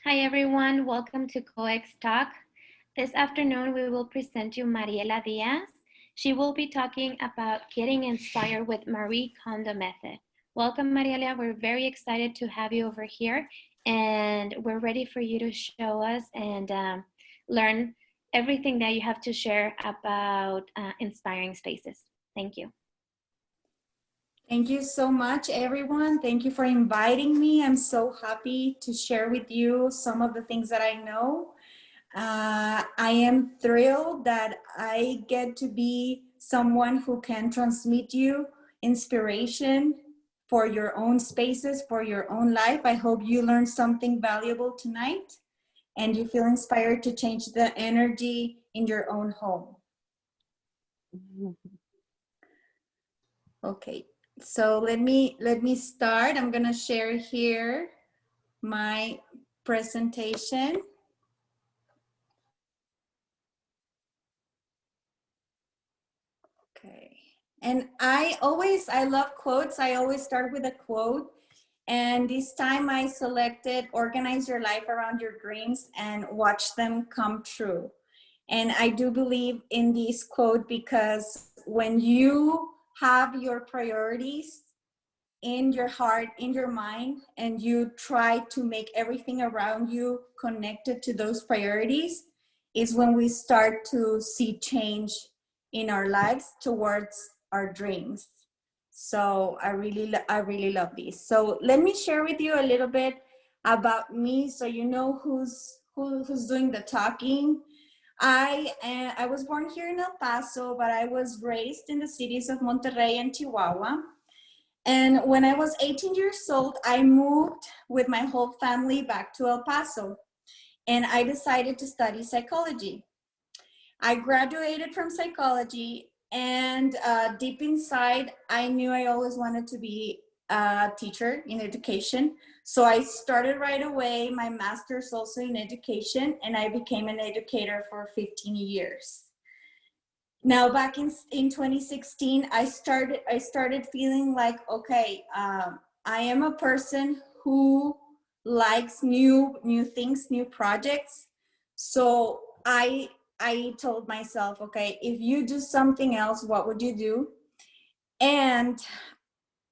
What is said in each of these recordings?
Hi everyone, welcome to COEX Talk. This afternoon we will present you Mariela Diaz. She will be talking about getting inspired with Marie Kondo Method. Welcome Mariela, we're very excited to have you over here and we're ready for you to show us and learn everything that you have to share about inspiring spaces. Thank you. Thank you so much, everyone. Thank you for inviting me. I'm so happy to share with you some of the things that I know. I am thrilled that I get to be someone who can transmit you inspiration for your own spaces, for your own life. I hope you learned something valuable tonight and you feel inspired to change the energy in your own home. Okay. So let me start. I'm gonna share here my presentation. Okay. And I love quotes. I always start with a quote. And this time I selected organize your life around your dreams and watch them come true. And I do believe in this quote because when you have your priorities in your heart, in your mind, and you try to make everything around you connected to those priorities, is when we start to see change in our lives towards our dreams. So I really love this. So let me share with you a little bit about me, so you know who's doing the talking. I was born here in El Paso, but I was raised in the cities of Monterrey and Chihuahua. And when I was 18 years old, I moved with my whole family back to El Paso, and I decided to study psychology. I graduated from psychology, and deep inside, I knew I always wanted to be a teacher in education. So I started right away my master's also in education, and I became an educator for 15 years. Now back in 2016, I started feeling like, okay, I am a person who likes new things, new projects. So I told myself, okay, if you do something else, what would you do? And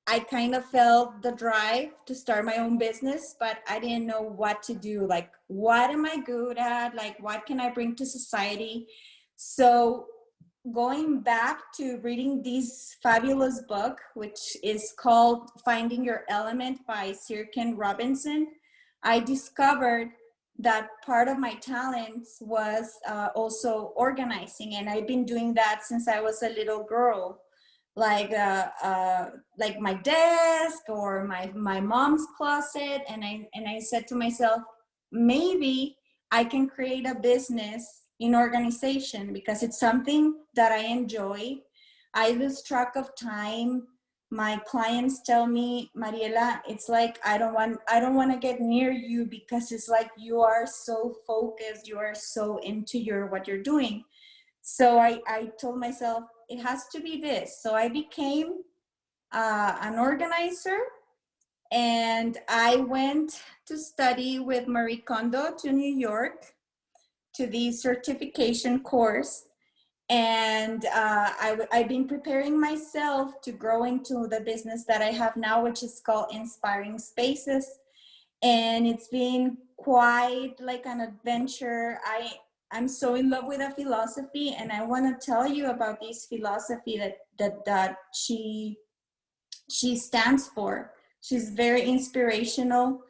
I kind of felt the drive to start my own business, but I didn't know what to do. Like, what am I good at? Like, what can I bring to society? So going back to reading this fabulous book, which is called Finding Your Element by Sir Ken Robinson, I discovered that part of my talents was also organizing, and I've been doing that since I was a little girl, like my desk or my mom's closet, and I said to myself, maybe I can create a business in organization because it's something that I enjoy. I lose track of time. My clients tell me, Mariela, it's like I don't want to get near you because it's like you are so focused, you are so into what you're doing. So I told myself it has to be this. So I became an organizer, and I went to study with Marie Kondo to New York to the certification course. And I've been preparing myself to grow into the business that I have now, which is called Inspiring Spaces. And it's been quite like an adventure. I'm so in love with a philosophy, and I want to tell you about this philosophy that she stands for. She's very inspirational.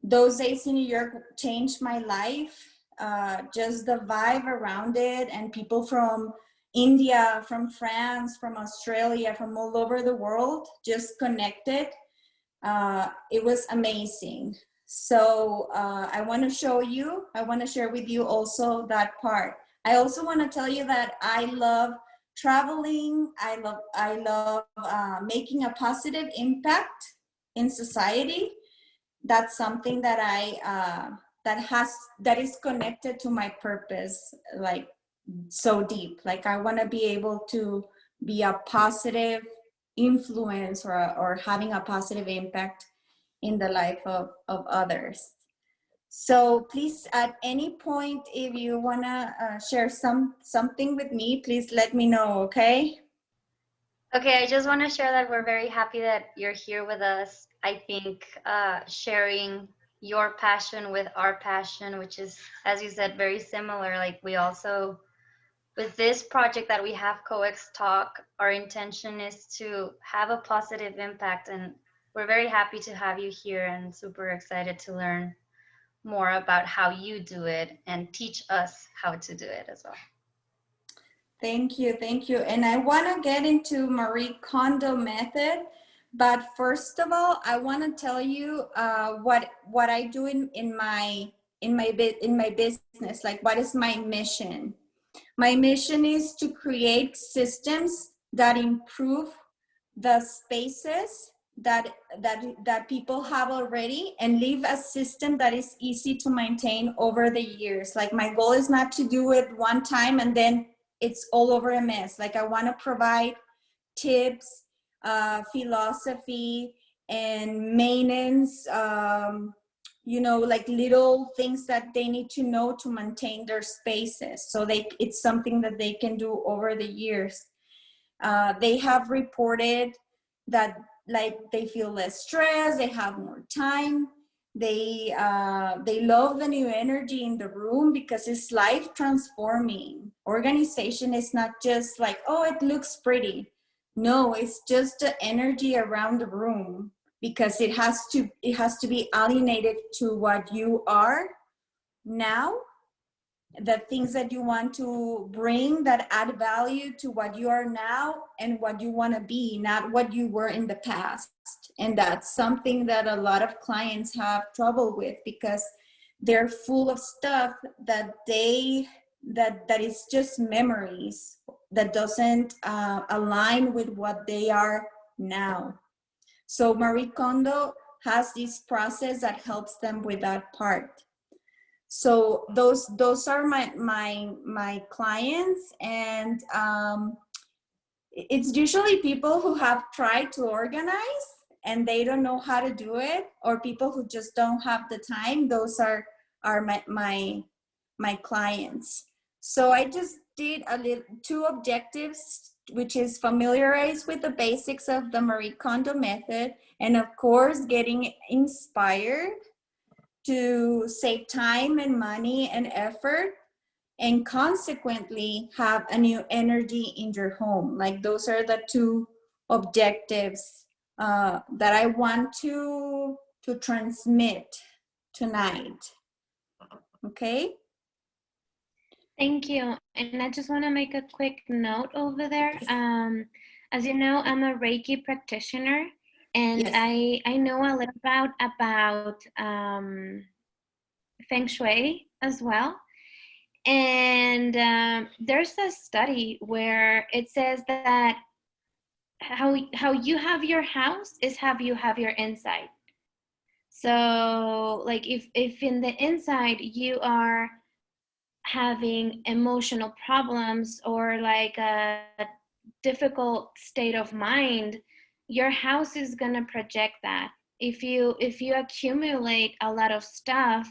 Those days in New York changed my life. Just the vibe around it, and people from India, from France, from Australia, from all over the world just connected. It was amazing. So I want to share with you also that part. I also want to tell you that I love traveling. I love making a positive impact in society. That's something that that is connected to my purpose, like so deep. Like I want to be able to be a positive influence or having a positive impact in the life of others. So please, at any point, if you wanna share something with me, please let me know, okay? Okay, I just want to share that we're very happy that you're here with us. I think sharing your passion with our passion, which is, as you said, very similar. Like we also, with this project that we have, COEX Talk, our intention is to have a positive impact. And we're very happy to have you here and super excited to learn more about how you do it and teach us how to do it as well. Thank you, thank you. And I want to get into Marie Kondo method, but first of all, I want to tell you what I do in my business. Like, what is my mission? My mission is to create systems that improve the spaces that people have already, and leave a system that is easy to maintain over the years. Like, my goal is not to do it one time and then it's all over a mess. Like, I want to provide tips, philosophy, and maintenance, like little things that they need to know to maintain their spaces. So it's something that they can do over the years. They have reported that, like, they feel less stress, they have more time, they love the new energy in the room because it's life transforming. Organization is not just like, oh, it looks pretty. No, it's just the energy around the room, because it has to be alienated to what you are now, the things that you want to bring that add value to what you are now and what you want to be, not what you were in the past. And that's something that a lot of clients have trouble with, because they're full of stuff that is just memories, that doesn't align with what they are now. So Marie Kondo has this process that helps them with that part. So those are my clients, and it's usually people who have tried to organize and they don't know how to do it, or people who just don't have the time. Those are my clients. So I just did two objectives, which is familiarize with the basics of the Marie Kondo method, and of course getting inspired to save time and money and effort, and consequently have a new energy in your home. Like, those are the two objectives that I want to transmit tonight. Okay. Thank you. And I just want to make a quick note over there. As you know, I'm a Reiki practitioner, and yes. I know a little about Feng Shui as well. And there's a study where it says that how you have your house is how you have your inside. So, like, if in the inside you are having emotional problems or like a difficult state of mind, your house is going to project that. If you accumulate a lot of stuff,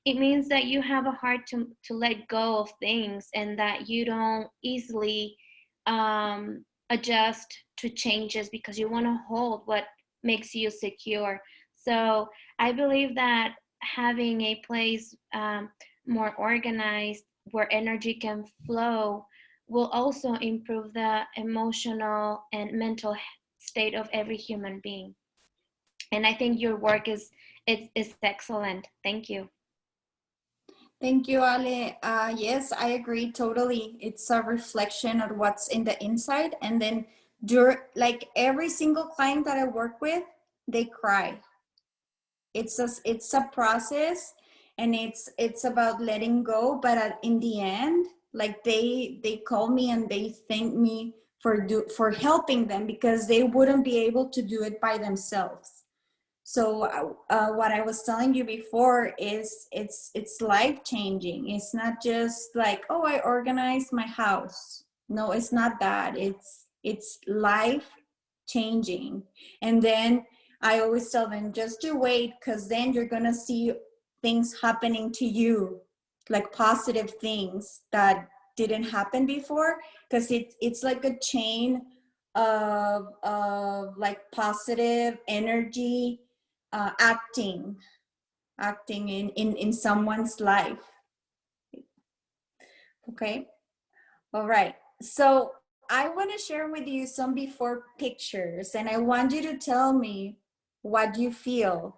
it means that you have a heart to let go of things, and that you don't easily adjust to changes because you want to hold what makes you secure. So I believe that having a place more organized, where energy can flow, will also improve the emotional and mental state of every human being. And I think your work is excellent. Thank you. Thank you, Ale. Yes, I agree totally. It's a reflection of what's in the inside. And then, like, every single client that I work with, they cry. It's a process, and it's about letting go. But in the end, like, they call me and they thank me for helping them, because they wouldn't be able to do it by themselves. So what I was telling you before is it's life changing. It's not just like, oh, I organized my house. No, it's not that. It's life changing. And then I always tell them, just to wait, because then you're gonna see things happening to you, like positive things that didn't happen before, because it's like a chain of like positive energy acting in someone's life. Okay. All right. So I want to share with you some before pictures, and I want you to tell me what you feel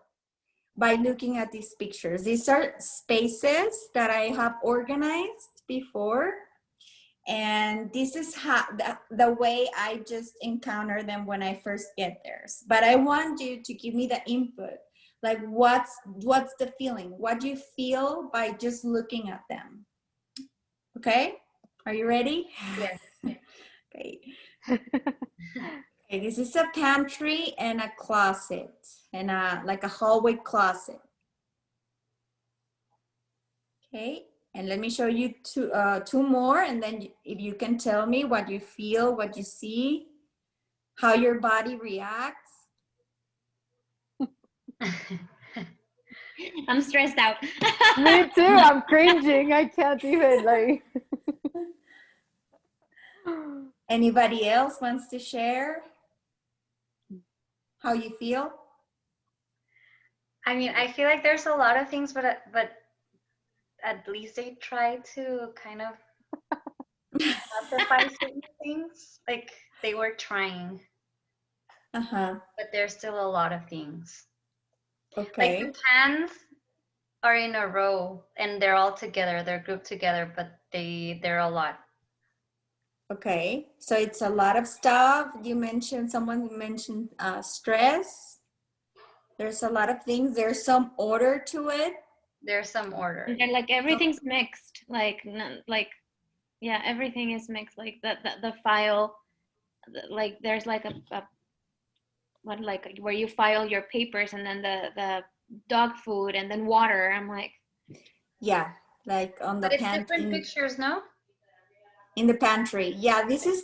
by looking at these pictures. These are spaces that I have organized before, and this is how the way I just encounter them when I first get there. But I want you to give me the input, like what's the feeling? What do you feel by just looking at them? Okay, are you ready? Yes. Okay. Okay, this is a pantry and a closet, and like a hallway closet. Okay, and let me show you two more, and then if you can tell me what you feel, what you see, how your body reacts. I'm stressed out. Me too. I'm cringing. I can't even like. Anybody else wants to share how you feel? I mean, I feel like there's a lot of things, but at least they try to kind of classify certain things. Like they were trying, Uh-huh. but there's still a lot of things. Okay. Like the pans are in a row and they're all together. They're grouped together, but they're a lot. Okay, so it's a lot of stuff. Someone mentioned stress. There's a lot of things. There's some order to it. There's some order. And like everything's mixed. Yeah, everything is mixed. Like the file, like there's like a one like where you file your papers, and then the dog food, and then water. I'm like, Yeah, like on the But it's different pictures, no? in the pantry. Yeah, this is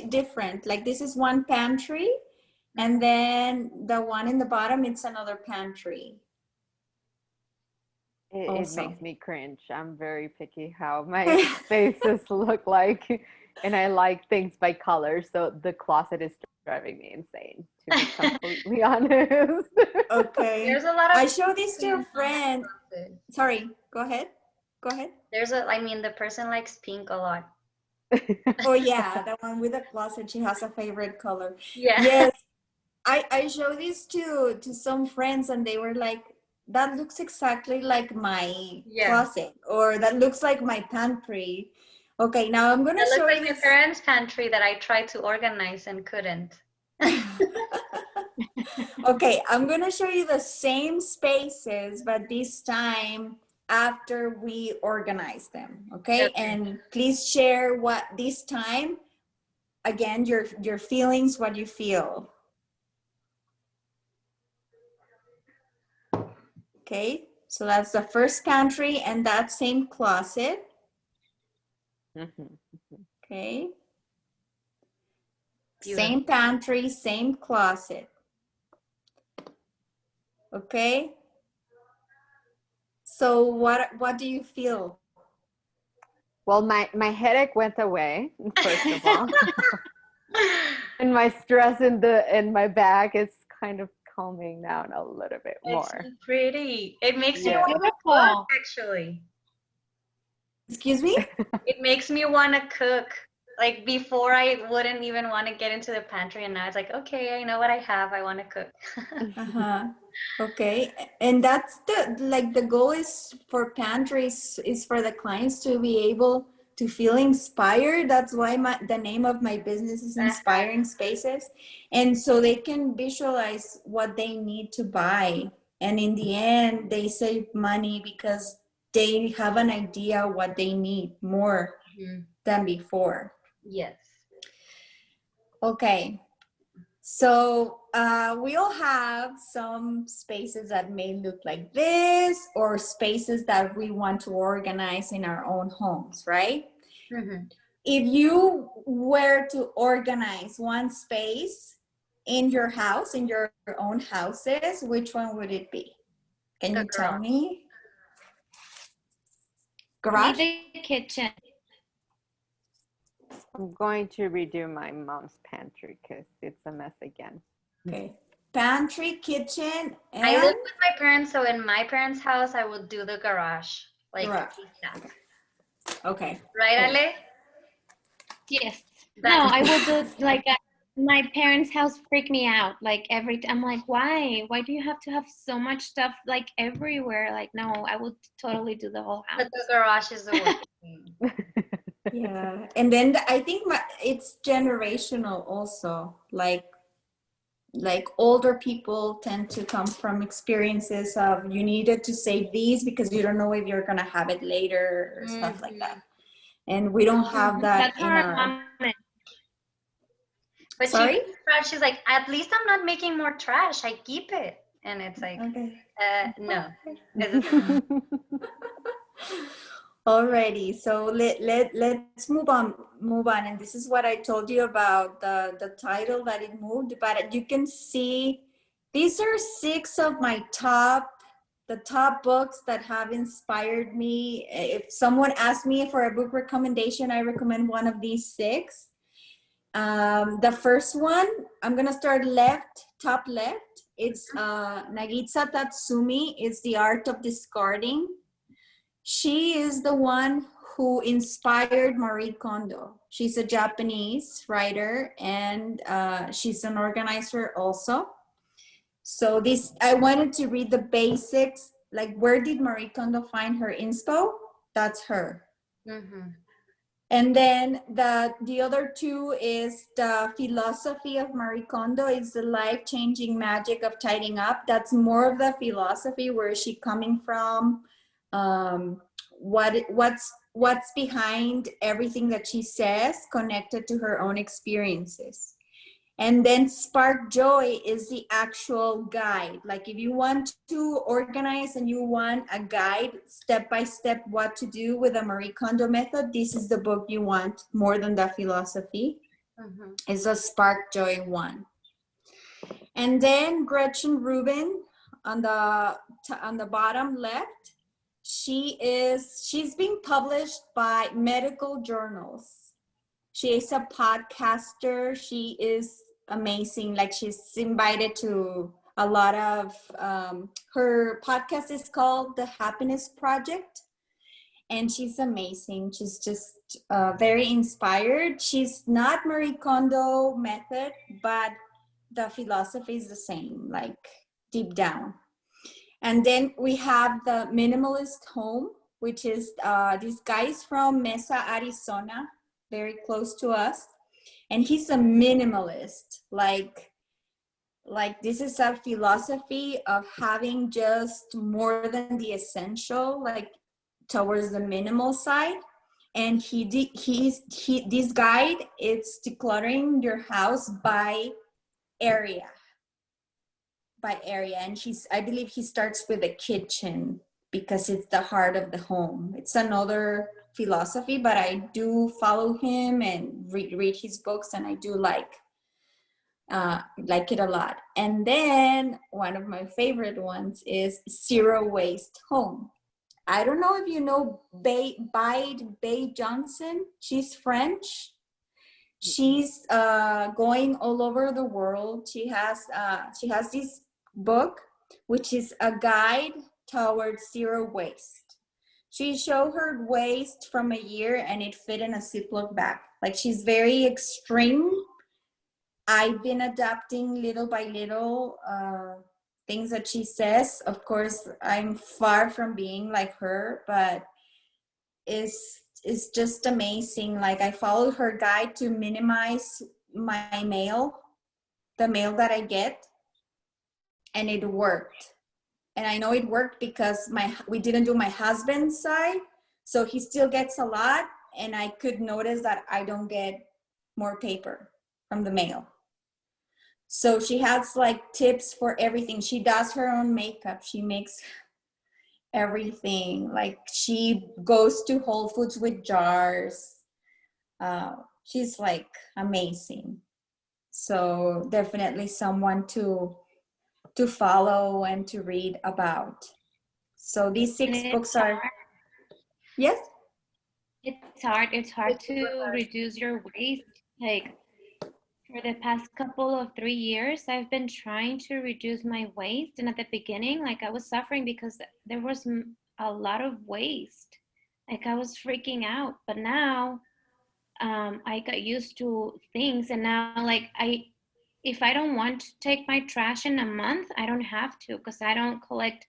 different. Like this is one pantry, and then the one in the bottom, it's another pantry. It makes me cringe. I'm very picky how my spaces look like, and I like things by color. So the closet is driving me insane, to be completely honest. Okay. There's a lot of. I show this to a friend. Sorry, go ahead. Go ahead. I mean, the person likes pink a lot. Oh yeah, the one with the closet. She has a favorite color. Yeah. Yes, I show this to some friends, and they were like, "That looks exactly like my closet," or "That looks like my pantry." Okay, now I'm gonna show you my parents' pantry that I tried to organize and couldn't. Okay, I'm gonna show you the same spaces, but this time after we organize them. Okay, and please share what this time. Again, your feelings, what you feel. Okay, so that's the first pantry and that same closet. Okay. Same pantry, same closet. Okay. So what do you feel? Well, my headache went away, first of all. And my stress in my back is kind of calming down a little bit more. It's pretty. It makes me want to cook, actually. Excuse me? It makes me want to cook. Like before, I wouldn't even want to get into the pantry, and now it's like, okay, I know what I have. I want to cook. Okay, and that's the goal is for pantries is for the clients to be able to feel inspired. That's why the name of my business is Inspiring Spaces, and so they can visualize what they need to buy, and in the end, they save money because they have an idea what they need more than before. Yes. Okay. So we all have some spaces that may look like this, or spaces that we want to organize in our own homes, right? If you were to organize one space in your house, in your own houses, which one would it be? Can you tell me? Garage? the kitchen. I'm going to redo my mom's pantry because it's a mess again. Okay. Pantry, kitchen, I and live with my parents, so in my parents' house, I will do the garage. Like, garage. ASAP. Okay. Right, Cool. Ale? Yes. No, That- I will do like my parents' house freak me out. Like every I'm like, why? Why do you have to have so much stuff like everywhere? Like, no, I will totally do the whole house. But the garage is the worst thing. Yeah. And then I think it's generational also. Like older people tend to come from experiences of you needed to save these because you don't know if you're gonna have it later or stuff like that. And we don't have that That's in how our our. mom is. But Sorry? she keeps trash. She's like, at least I'm not making more trash. I keep it. And it's like, Okay. no. It's a- Alrighty, so let's move on, and this is what I told you about the title that it moved, but you can see these are 6 of my the top books that have inspired me. If someone asked me for a book recommendation, I recommend one of these 6. The first one, I'm gonna start top left. It's Nagisa Tatsumi. It's The Art of Discarding. She is the one who inspired Marie Kondo. She's a Japanese writer, and she's an organizer also. So I wanted to read the basics, like where did Marie Kondo find her inspo? That's her. Mhm. And then the other 2 is the philosophy of Marie Kondo. It's the life-changing magic of tidying up. That's more of the philosophy. Where is she coming from? What's behind everything that she says, connected to her own experiences. And then Spark Joy is the actual guide. Like if you want to organize and you want a guide, step by step, what to do with the Marie Kondo method, this is the book you want more than the philosophy. It's a Spark Joy one. And then Gretchen Rubin on the bottom left, she's being published by medical journals. She is a podcaster. She is amazing. Like she's invited to a lot of, her podcast is called The Happiness Project. And she's amazing. She's just very inspired. She's not Marie Kondo method, but the philosophy is the same, like deep down. And then we have the Minimalist Home, which is this guy's from Mesa, Arizona, very close to us. And he's a minimalist. Like this is a philosophy of having just more than the essential, like towards the minimal side. And this guide, it's decluttering your house by area. And I believe he starts with the kitchen because it's the heart of the home. It's another philosophy, but I do follow him and read his books, and I do like it a lot. And then one of my favorite ones is Zero Waste Home. I don't know if you know Bae Johnson. She's French. She's going all over the world. She has this book, which is a guide towards zero waste. She showed her waste from a year, and it fit in a Ziploc bag. Like she's very extreme. I've been adapting little by little things that she says. Of course, I'm far from being like her, but it's just amazing. Like I followed her guide to minimize my mail, the mail that I get, and it worked. And I know it worked because we didn't do my husband's side, so he still gets a lot, and I could notice that I don't get more paper from the mail. So she has like tips for everything. She does her own makeup. She makes everything. Like she goes to Whole Foods with jars. She's like amazing. So definitely someone to follow and to read about. So these 6 books are, yes? It's hard. It's hard It's super to hard. reduce your waste. Like for the past couple of 3 years, I've been trying to reduce my waste. And at the beginning, like I was suffering because there was a lot of waste. Like I was freaking out. But now I got used to things. And now, like, if I don't want to take my trash in a month, I don't have to because I don't collect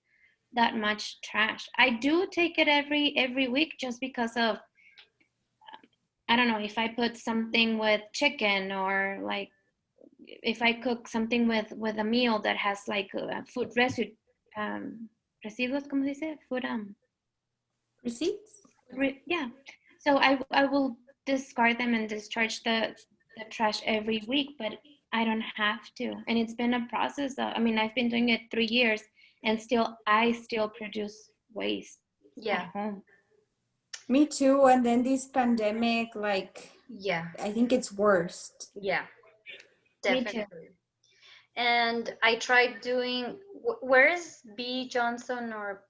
that much trash. I do take it every week just because of I don't know if I put something with chicken or like if I cook something with a meal that has like food residue, residuos, ¿cómo se dice? Food Receipts? yeah. So I will discard them and discharge the trash every week, but I don't have to. And it's been a process. I mean, I've been doing it 3 years, and I still produce waste Yeah. at home. Me too. And then this pandemic, like, Yeah. I think it's worst. Yeah. Me Definitely. too. And I tried doing, where is B Johnson or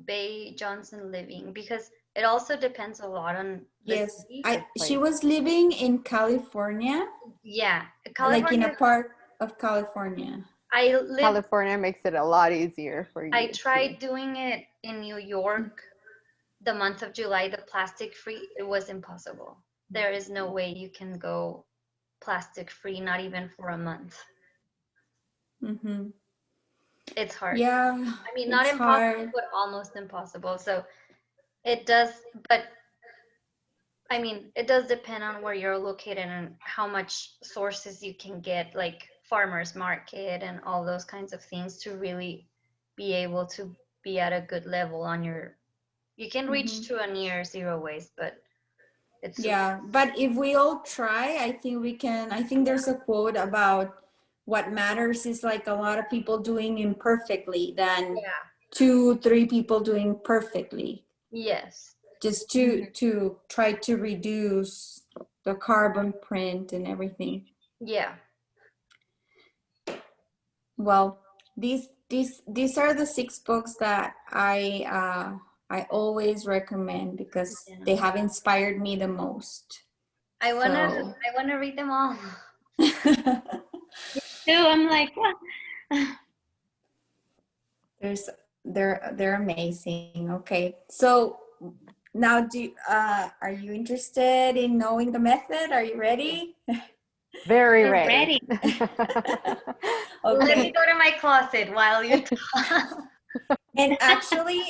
Bay Johnson living? Because it also depends a lot on the Yes, city. she was living in California, Yeah, like in California. a part of California. I lived. California makes it a lot easier for you. I tried doing it in New York the month of July, the plastic free. It was impossible. There is no way you can go plastic free, not even for a month. Mm-hmm. It's hard. Yeah, I mean, not it's impossible, hard. but almost impossible. So it does, but I mean, it does depend on where you're located and how much sources you can get, like farmers market and all those kinds of things to really be able to be at a good level on your, you can reach to a near zero waste, but it's super. Yeah, but if we all try, I think we can. I think there's a quote about what matters is like a lot of people doing imperfectly than Yeah. 2, 3 people doing perfectly. Yes. Just to try to reduce the carbon print and everything. Yeah. Well, these are the 6 books that I always recommend because they have inspired me the most. I wanna read them all. So I'm like, what? They're amazing. Okay, so now are you interested in knowing the method? Are you ready? Very We're ready. Let me Okay. go to my closet while you talk. And actually,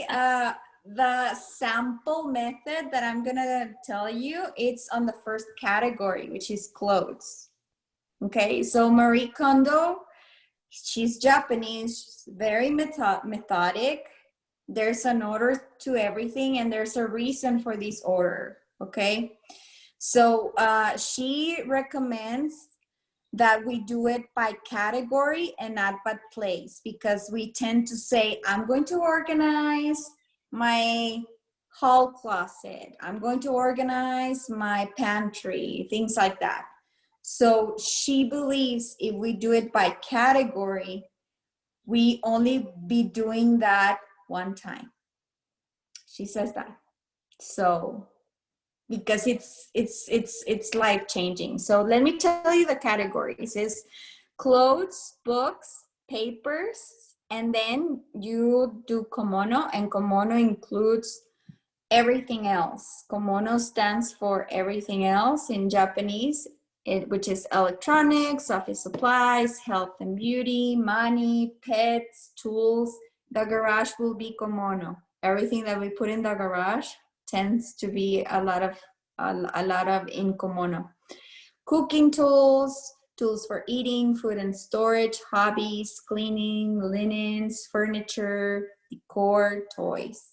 the sample method that I'm gonna tell you, it's on the first category, which is clothes. Okay, so Marie Kondo, she's Japanese, she's very methodic. There's an order to everything, and there's a reason for this order. Okay, so she recommends that we do it by category and not by place, because we tend to say, I'm going to organize my hall closet, I'm going to organize my pantry, things like that. So she believes if we do it by category, we only be doing that one time. She says that. So because it's life changing. So let me tell you the categories. Is clothes, books, papers, and then you do komono, and komono includes everything else. Komono stands for everything else in Japanese, which is electronics, office supplies, health and beauty, money, pets, tools. The garage will be komono. Everything that we put in the garage tends to be a lot of in komono. Cooking tools, tools for eating, food and storage, hobbies, cleaning, linens, furniture, decor, toys.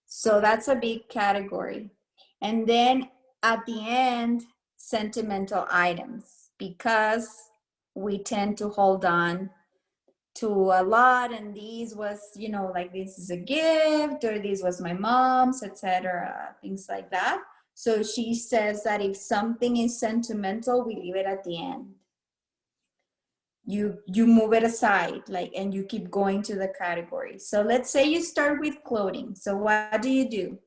So that's a big category. And then at the end, sentimental items, because we tend to hold on to a lot, and these was, like this is a gift, or this was my mom's, etc., things like that. So she says that if something is sentimental, we leave it at the end. You move it aside, and you keep going to the category. So let's say you start with clothing. So what do?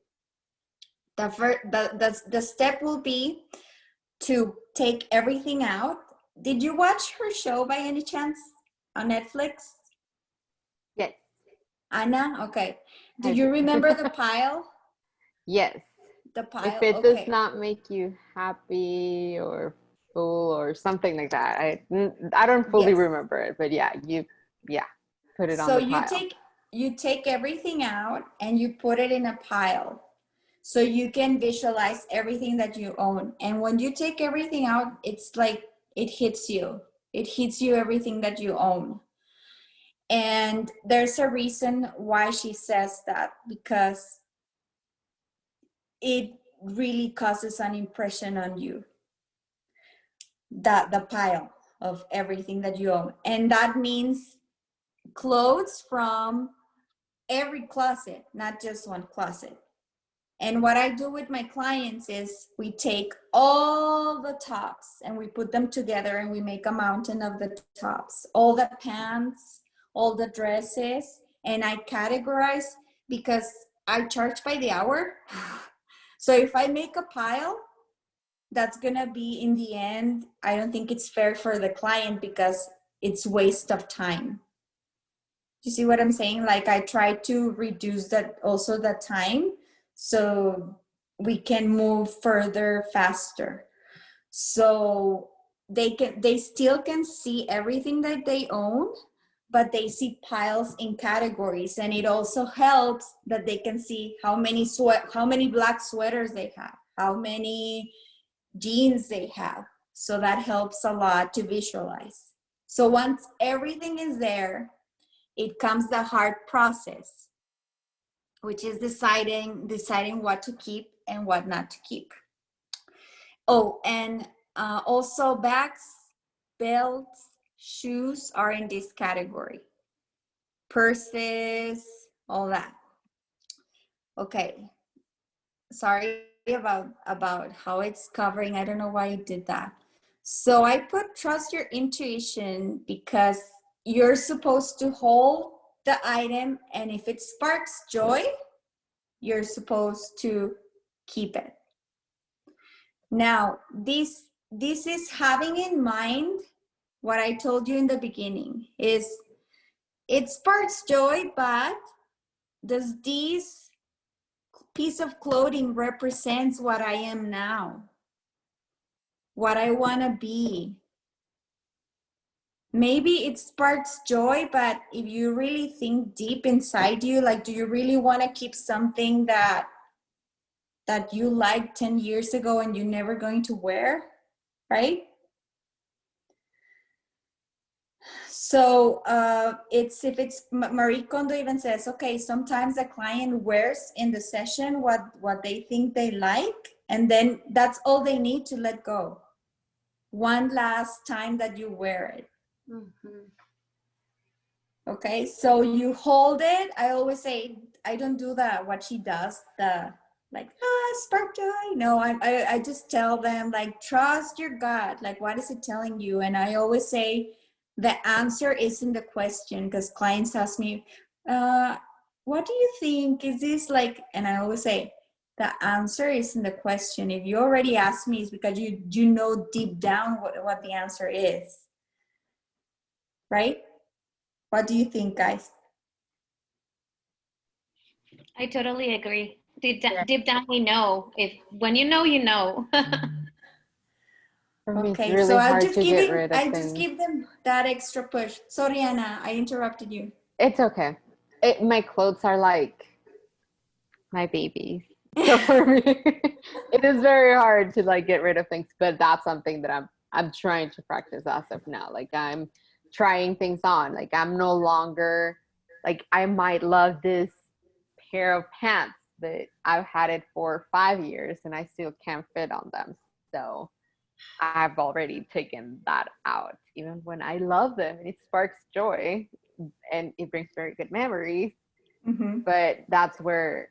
The step will be to take everything out. Did you watch her show by any chance on Netflix? Yes. Anna? Okay. Do I you do. remember the pile? Yes. The If pile? it does Okay. not make you happy or full or something like that, I don't fully Yes. remember it, but yeah, put it on So the pile. you take everything out and you put it in a pile. So you can visualize everything that you own. And when you take everything out, it's like it hits you. It hits you everything that you own. And there's a reason why she says that, because it really causes an impression on you, that the pile of everything that you own. And that means clothes from every closet, not just one closet. And what I do with my clients is we take all the tops and we put them together and we make a mountain of the tops, all the pants, all the dresses, and I categorize because I charge by the hour. So if I make a pile, that's gonna be, in the end, I don't think it's fair for the client because it's waste of time. You see what I'm saying? Like, I try to reduce that, also the time, so we can move further faster. So they still can see everything that they own, but they see piles in categories. And it also helps that they can see how many black sweaters they have, how many jeans they have. So that helps a lot to visualize. So once everything is there, it comes the hard process, which is deciding what to keep and what not to keep. Oh, and also bags, belts, shoes are in this category. Purses, all that. Okay. Sorry about how it's covering. I don't know why you did that. So I put trust your intuition because you're supposed to hold the item, and if it sparks joy, you're supposed to keep it. Now, this is having in mind what I told you in the beginning, is it sparks joy, but does this piece of clothing represents what I am now, what I want to be? Maybe it sparks joy, but if you really think deep inside you, like, do you really want to keep something that you liked 10 years ago and you're never going to wear, right? So if it's Marie Kondo even says, okay, sometimes the client wears in the session what they think they like, and then that's all they need to let go. One last time that you wear it. Mm-hmm. Okay, so you hold it. I always say, I don't do that, what she does, the like, spark joy. No, I just tell them, like, trust your gut. Like, what is it telling you? And I always say, the answer isn't the question, because clients ask me, what do you think? Is this like, and I always say, the answer isn't the question. If you already asked me, it's because you know deep down what the answer is, right? What do you think, guys? I totally agree. Yeah. Deep down, we know. When you know, you know. For me, it's Okay, really so hard to get rid of I just things. give them that extra push. Sorry, Anna, I interrupted you. It's okay. My clothes are like my babies. So for me, it is very hard to like get rid of things, but that's something that I'm trying to practice as of now. Like, I'm trying things on. Like, I'm no longer like, I might love this pair of pants, but I've had it for 5 years and I still can't fit on them. So I've already taken that out, even when I love them and it sparks joy and it brings very good memories. Mm-hmm. But that's where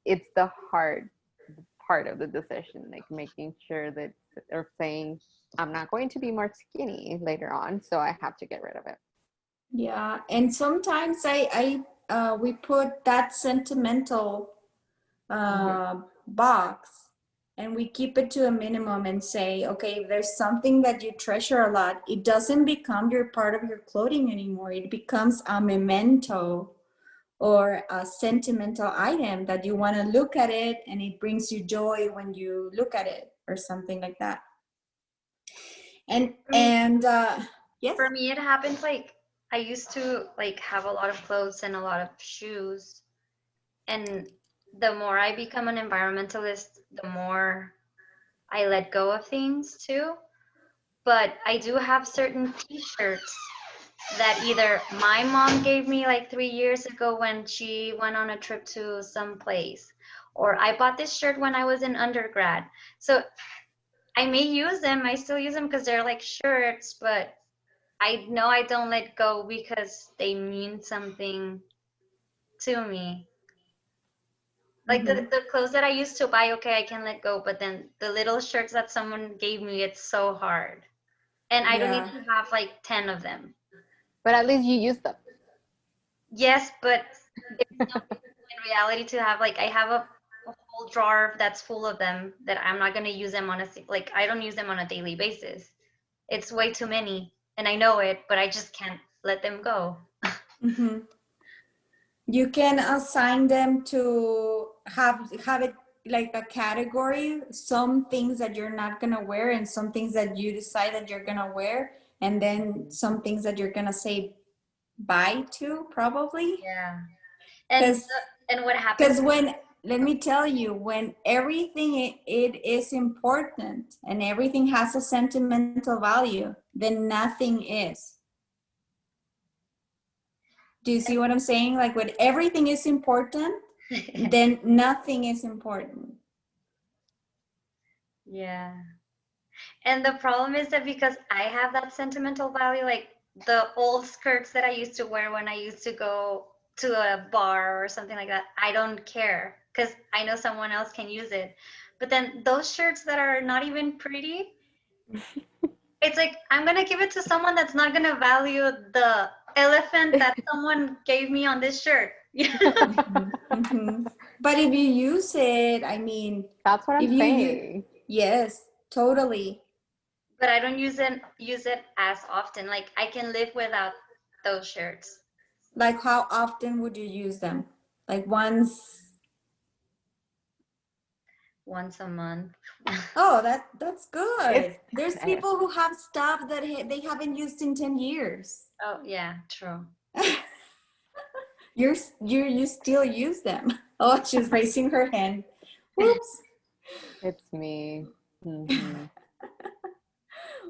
it's the hard part of the decision, like making sure that they're saying, I'm not going to be more skinny later on, so I have to get rid of it. Yeah, and sometimes we put that sentimental box and we keep it to a minimum and say, okay, if there's something that you treasure a lot, it doesn't become your part of your clothing anymore. It becomes a memento or a sentimental item that you want to look at it and it brings you joy when you look at it or something like that. Yes. For me, it happens like I used to like have a lot of clothes and a lot of shoes, and the more I become an environmentalist, the more I let go of things too. But I do have certain t-shirts that either my mom gave me like 3 years ago when she went on a trip to some place, or I bought this shirt when I was in undergrad. So I may use them, I still use them because they're like shirts, but I know I don't let go because they mean something to me. Like the clothes that I used to buy, okay, I can let go, but then the little shirts that someone gave me, it's so hard. And I don't need to have like 10 of them. But at least you use them. Yes, but it's not in reality to have like I have a whole drawer that's full of them that I'm not going to use them on like I don't use them on a daily basis. It's way too many and I know it, but I just can't let them go. You can assign them to have it like a category, some things that you're not gonna wear and some things that you decide that you're gonna wear, and then some things that you're gonna say bye to, probably. Yeah. And what happens? Because let me tell you, when everything it is important and everything has a sentimental value, then nothing is. Do you see what I'm saying? Like when everything is important, then nothing is important. Yeah. And the problem is that because I have that sentimental value, like the old skirts that I used to wear when I used to go to a bar or something like that, I don't care because I know someone else can use it. But then those shirts that are not even pretty, it's like I'm gonna give it to someone that's not gonna value the elephant that someone gave me on this shirt. But if you use it, I mean, that's what I'm saying. Yes, totally. But I don't use it as often. Like I can live without those shirts. Like how often would you use them? Like once a month. Oh, that's good. There's people who have stuff that they haven't used in 10 years. Oh, yeah, true. You still use them. Oh, she's raising her hand. Whoops. It's me.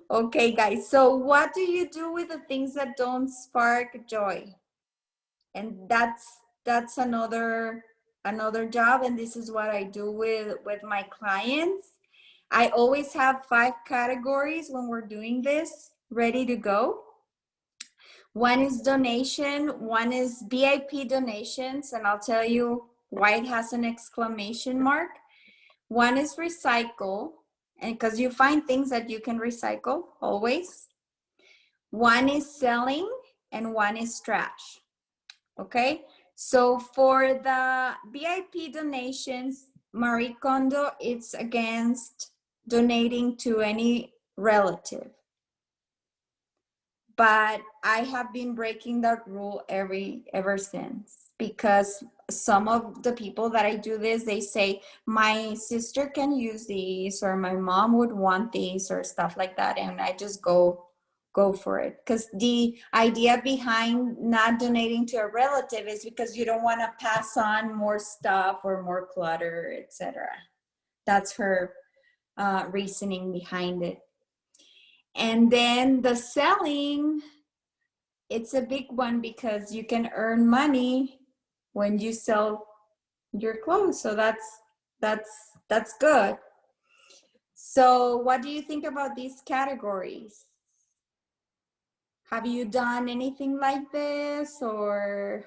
Okay, guys. So what do you do with the things that don't spark joy? And that's another job, and this is what I do with my clients. I always have 5 categories when we're doing this ready to go. One is donation, one is VIP donations, and I'll tell you why it has an exclamation mark. One is recycle, and because you find things that you can recycle always. One is selling, and one is trash. Okay, so for the VIP donations, Marie Kondo, it's against donating to any relative. But I have been breaking that rule ever since, because some of the people that I do this, they say my sister can use these, or my mom would want these, or stuff like that, and I just go for it. Because the idea behind not donating to a relative is because you don't want to pass on more stuff or more clutter, etc. That's her reasoning behind it. And then the selling, it's a big one because you can earn money when you sell your clothes. So that's good. So what do you think about these categories? Have you done anything like this, or?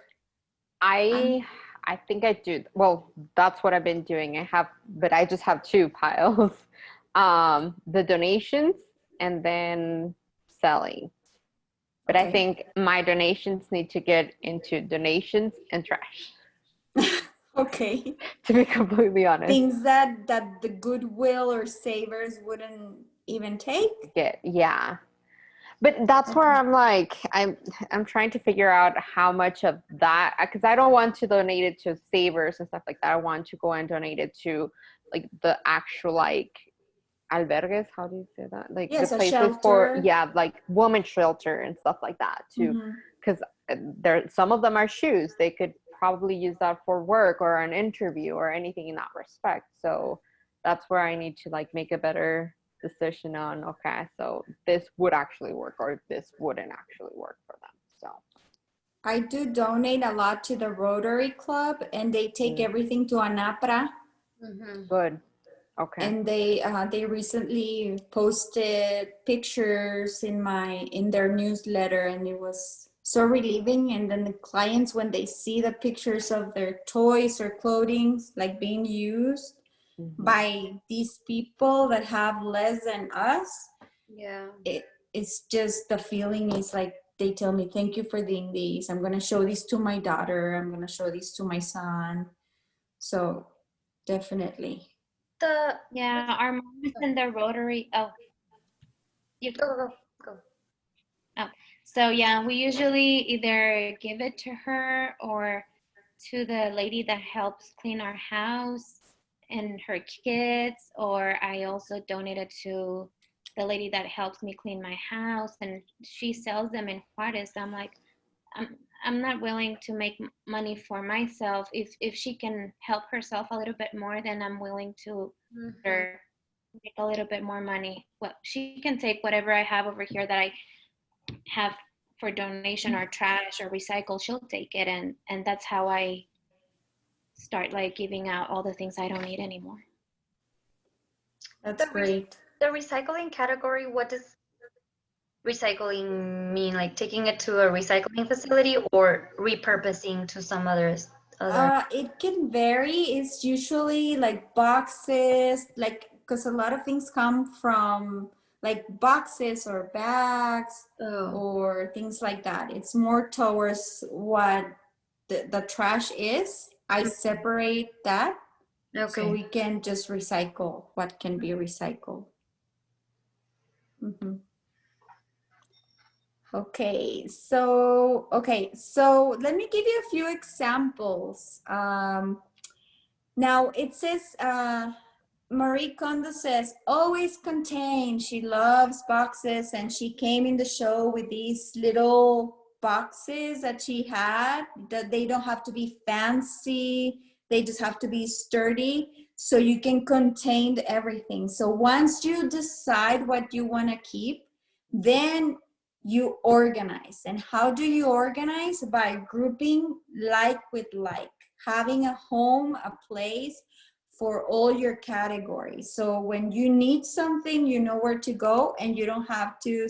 I think I do. Well, that's what I've been doing. But I just have 2 piles. The donations and then selling. But okay. I think my donations need to get into donations and trash. Okay. to be completely honest. Things that the Goodwill or Savers wouldn't even take. Yeah. But that's where Okay. I'm like, I'm trying to figure out how much of that, because I don't want to donate it to Savers and stuff like that. I want to go and donate it to like the actual like albergues. How do you say that? Like the Yes, a places for, shelter. yeah, like woman shelter and stuff like that too. Mm-hmm. Because there, some of them are shoes. They could probably use that for work or an interview or anything in that respect. So that's where I need to like make a better decision on, okay, so this would actually work or this wouldn't actually work for them. So I do donate a lot to the Rotary Club, and they take everything to Anapra. Mm-hmm. good. Okay. And they recently posted pictures in their newsletter, and it was so relieving. And then the clients, when they see the pictures of their toys or clothing like being used by these people that have less than us, Yeah. it's just the feeling is like they tell me, thank you for doing these. I'm gonna show these to my daughter. I'm gonna show these to my son. So definitely. The Yeah, our mom is in the Rotary. Oh, you go. oh. So yeah, we usually either give it to her or to the lady that helps clean our house and her kids, or I also donate it to the lady that helps me clean my house, and she sells them in Juarez. I'm like, I'm I'm not willing to make money for myself. If she can help herself a little bit more, then I'm willing to let Mm-hmm. her make a little bit more money. Well, she can take whatever I have over here that I have for donation or trash or recycle. She'll take it, and that's how I start like giving out all the things I don't need anymore. That's The great. the recycling category, what does recycling mean? Like taking it to a recycling facility or repurposing to some other. It can vary. It's usually like boxes, like because a lot of things come from like boxes or bags Oh, or things like that. It's more towards what the trash is. I separate that so okay. we can just recycle what can be recycled. Mhm. Okay, so let me give you a few examples. Now it says Marie Kondo says always contain. She loves boxes, and she came in the show with these little boxes that she had. That they don't have to be fancy. They just have to be sturdy, so you can contain everything. So once you decide what you want to keep, then you organize. And how do you organize? By grouping like with like, having a home, a place for all your categories. So when you need something, you know where to go, and you don't have to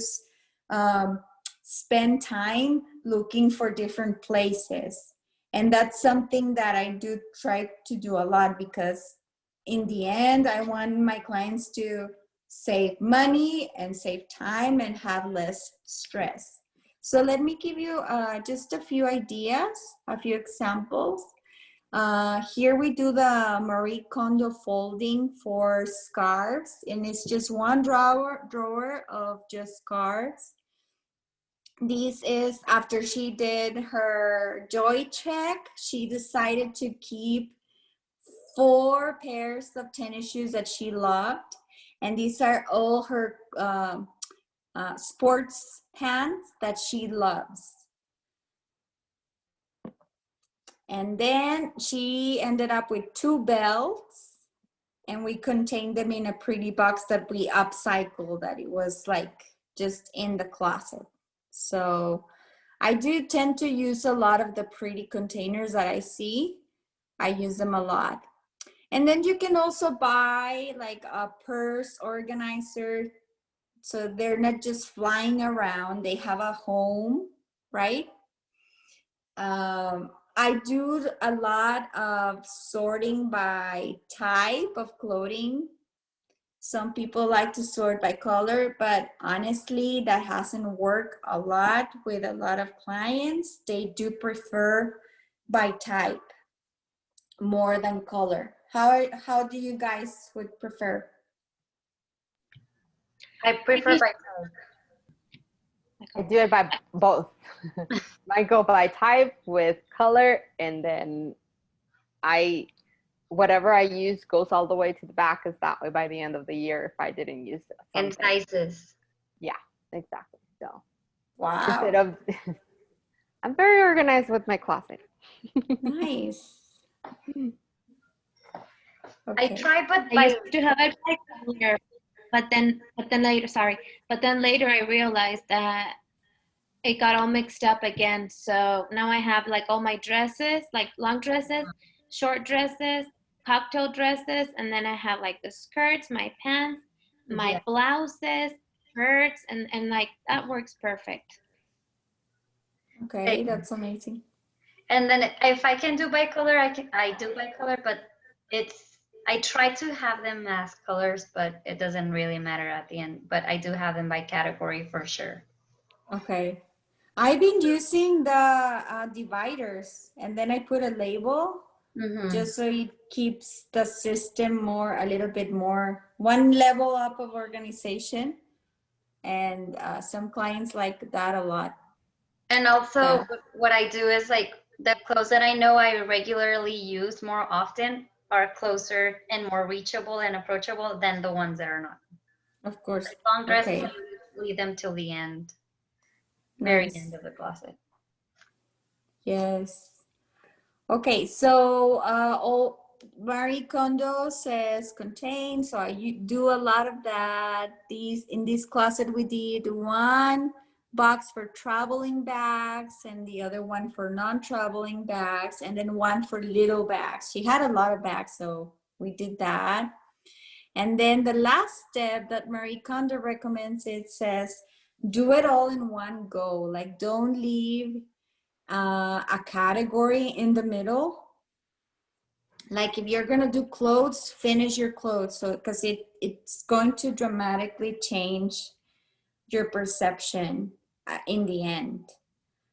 um, spend time looking for different places. And that's something that I do try to do a lot, because in the end, I want my clients to save money and save time and have less stress. So let me give you just a few ideas, a few examples. Here we do the Marie Kondo folding for scarves, and it's just one drawer of just scarves. This is after she did her joy check. She decided to keep 4 pairs of tennis shoes that she loved, and these are all her sports pants that she loves. And then she ended up with 2 belts, and we contained them in a pretty box that we upcycled, that it was like just in the closet. So I do tend to use a lot of the pretty containers that I see. I use them a lot. And then you can also buy like a purse organizer, so they're not just flying around, they have a home, right? I do a lot of sorting by type of clothing. Some people like to sort by color, but honestly, that hasn't worked a lot with a lot of clients. They do prefer by type. more than color? How do you guys would prefer? I prefer by color. I do it by both. I go by type with color, and then whatever I use goes all the way to the back, because that way by the end of the year, if I didn't use something. And sizes. Yeah, exactly. So Wow. instead of, I'm very organized with my closet. Nice. I Okay. try, but I used to have it by color, but then later I realized that it got all mixed up again. So now I have like all my dresses, like long dresses, short dresses, cocktail dresses, and then I have like the skirts, my pants, my Yeah. blouses, skirts, and like that works perfect. Okay, that's amazing. And then if I can do by color, I do by color, but I try to have them as colors, but it doesn't really matter at the end. But I do have them by category for sure. Okay. I've been using the dividers, and then I put a label just so it keeps the system a little bit more, one level up of organization. And some clients like that a lot. And also Yeah. what I do is like the clothes that I know I regularly use more often are closer and more reachable and approachable than the ones that are not. Of course. Like long dresses, Okay. I leave them till the end, very Nice. end of the closet. Yes. Okay, so Marie Kondo says contain. So I do a lot of that. In this closet we did one box for traveling bags and the other one for non-traveling bags, and then one for little bags. She had a lot of bags, so we did that. And then the last step that Marie Kondo recommends, it says, do it all in one go. Like don't leave a category in the middle. Like if you're gonna do clothes, finish your clothes. So because it's going to dramatically change your perception in the end.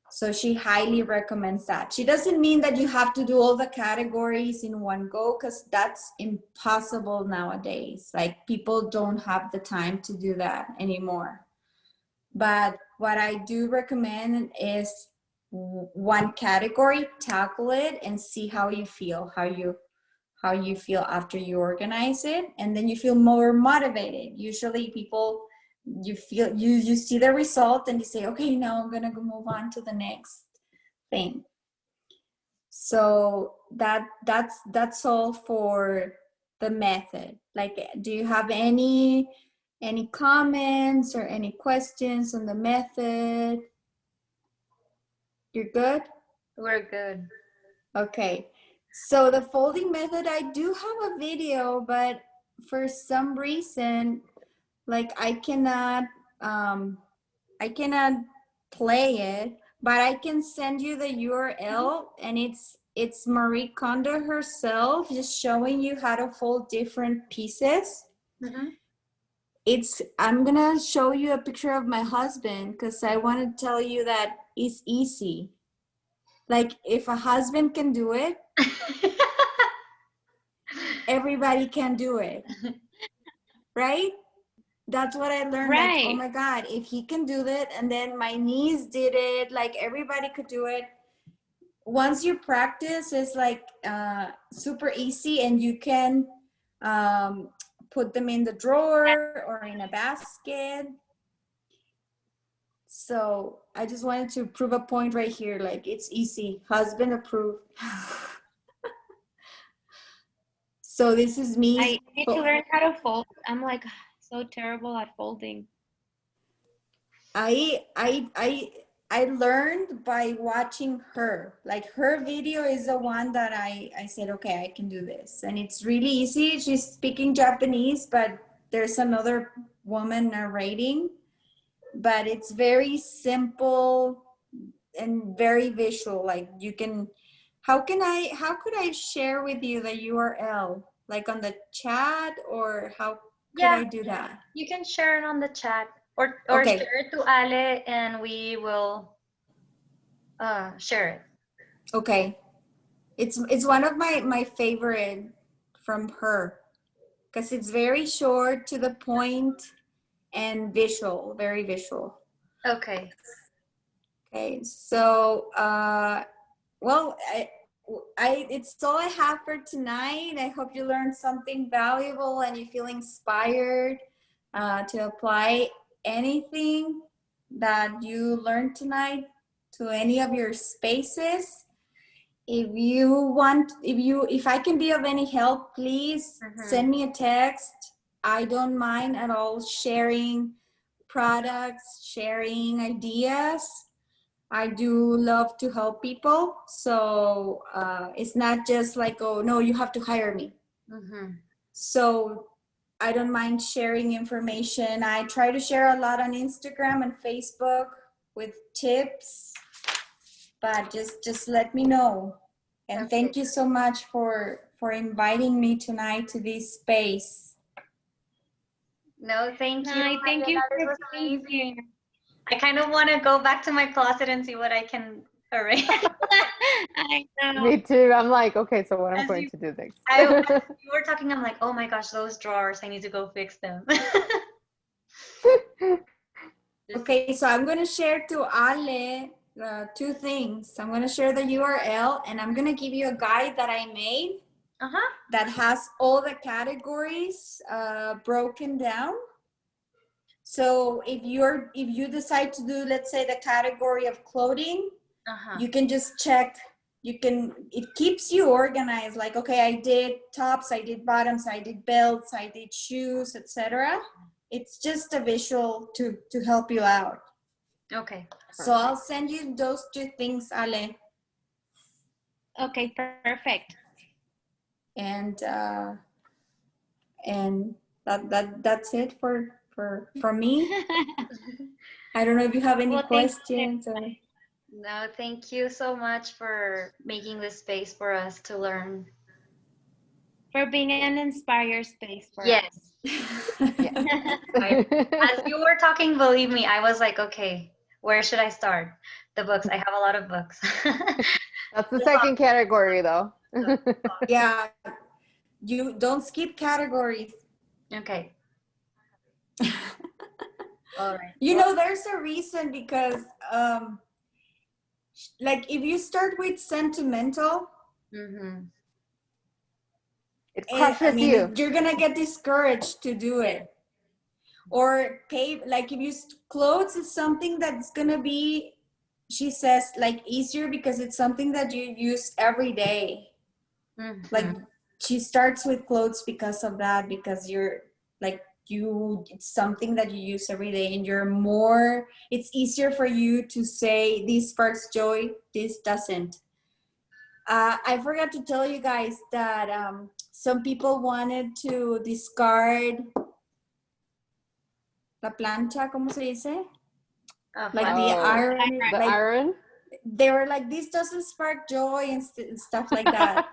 So she highly recommends that. She doesn't mean that you have to do all the categories in one go, because that's impossible nowadays. Like people don't have the time to do that anymore. But what I do recommend is one category, tackle it and see how you feel, how you feel after you organize it, and then you feel more motivated. Usually people, you see the result and you say, okay, now I'm gonna go move on to the next thing. So that's all for the method. Like, do you have any comments or any questions on the method? You're good? We're good. Okay. So the folding method, I do have a video, but for some reason, like I cannot play it, but I can send you the URL, and it's Marie Kondo herself just showing you how to fold different pieces. I'm gonna show you a picture of my husband because I want to tell you that it's easy. Like if a husband can do it, everybody can do it, right? That's what I learned. Right. Like, oh my God, if he can do that, and then my niece did it, like everybody could do it. Once you practice, it's like super easy, and you can put them in the drawer or in a basket. So I just wanted to prove a point right here. Like it's easy, husband approved. So this is me. I need to learn how to fold. I'm like so terrible at folding. I learned by watching her. Like her video is the one that I said, okay, I can do this. And it's really easy. She's speaking Japanese, but there's another woman narrating. But it's very simple and very visual. Like you can, how could I share with you the URL? Like on the chat, or how could I do that? You can share it on the chat, or Okay. share it to Ale and we will share it. Okay. It's one of my favorite from her because it's very short, to the point, and visual, very visual. Okay. Okay, so well, it's all I have for tonight. I hope you learned something valuable and you feel inspired to apply anything that you learned tonight to any of your spaces. If I can be of any help, please send me a text. I don't mind at all sharing products, sharing ideas. I do love to help people. So it's not just like, oh, no, you have to hire me. So I don't mind sharing information. I try to share a lot on Instagram and Facebook with tips, but just let me know. And thank you so much for inviting me tonight to this space. No, thank you. No, thank you This for was being amazing. here. I kind of want to go back to my closet and see what I can arrange. I know. Me too. I'm like, okay, so what I'm As going you- to do next? as you were talking, I'm like, oh my gosh, those drawers, I need to go fix them. Okay, so I'm going to share to Ale two things. I'm going to share the URL, and I'm going to give you a guide that I made that has all the categories broken down. So if you decide to do, let's say, the category of clothing, you can just check. It keeps you organized. Like, okay, I did tops, I did bottoms, I did belts, I did shoes, etc. It's just a visual to help you out. Okay. So I'll send you those two things, Ale. Okay, perfect. And that's it for me. I don't know if you have any questions. No, thank you so much for making this space for us to learn. For being an inspired space for Yes. us. As you were talking, believe me, I was like, okay, where should I start? The books. I have a lot of books. That's the second category, though. Yeah, you don't skip categories. Okay. All right. You know, there's a reason, because like if you start with sentimental, it crushes you. you're gonna get discouraged to do it. Or like if you clothes is something that's gonna be, she says, like easier because it's something that you use every day. Like she starts with clothes because of that, because you're like it's something that you use every day, and it's easier for you to say this sparks joy, this doesn't. I forgot to tell you guys that some people wanted to discard la plancha, ¿cómo se dice? Like the iron. The iron? They were like, this doesn't spark joy and stuff like that.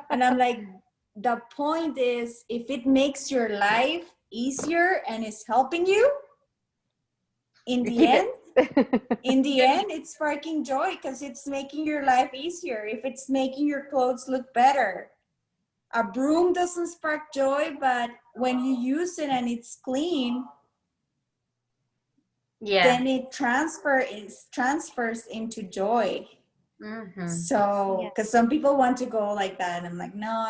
And I'm like, the point is, if it makes your life easier and is helping you, in the end, it's sparking joy, because it's making your life easier. If it's making your clothes look better. A broom doesn't spark joy, but when you use it and it's clean, then it transfers into joy. So, because some people want to go like that, and I'm like, no.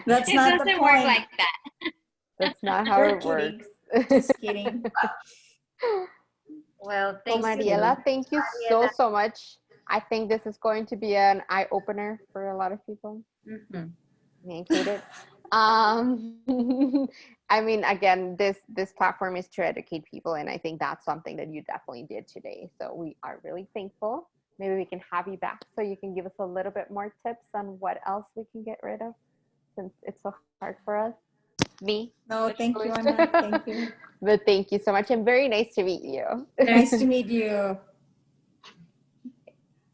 That's not the point. It doesn't work like that. That's not how it works. Just kidding. Well, thanks, Mariela, thank you so much. I think this is going to be an eye-opener for a lot of people, me included. I mean, again, this platform is to educate people, and I think that's something that you definitely did today. So we are really thankful. Maybe we can have you back so you can give us a little bit more tips on what else we can get rid of, since it's so hard for us. No, thank you, Anna. Thank you. But thank you so much, and very nice to meet you. Nice to meet you.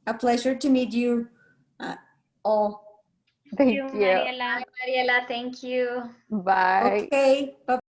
A pleasure to meet you all. Thank you. Mariela. Mariela, thank you. Bye. Okay. Bye.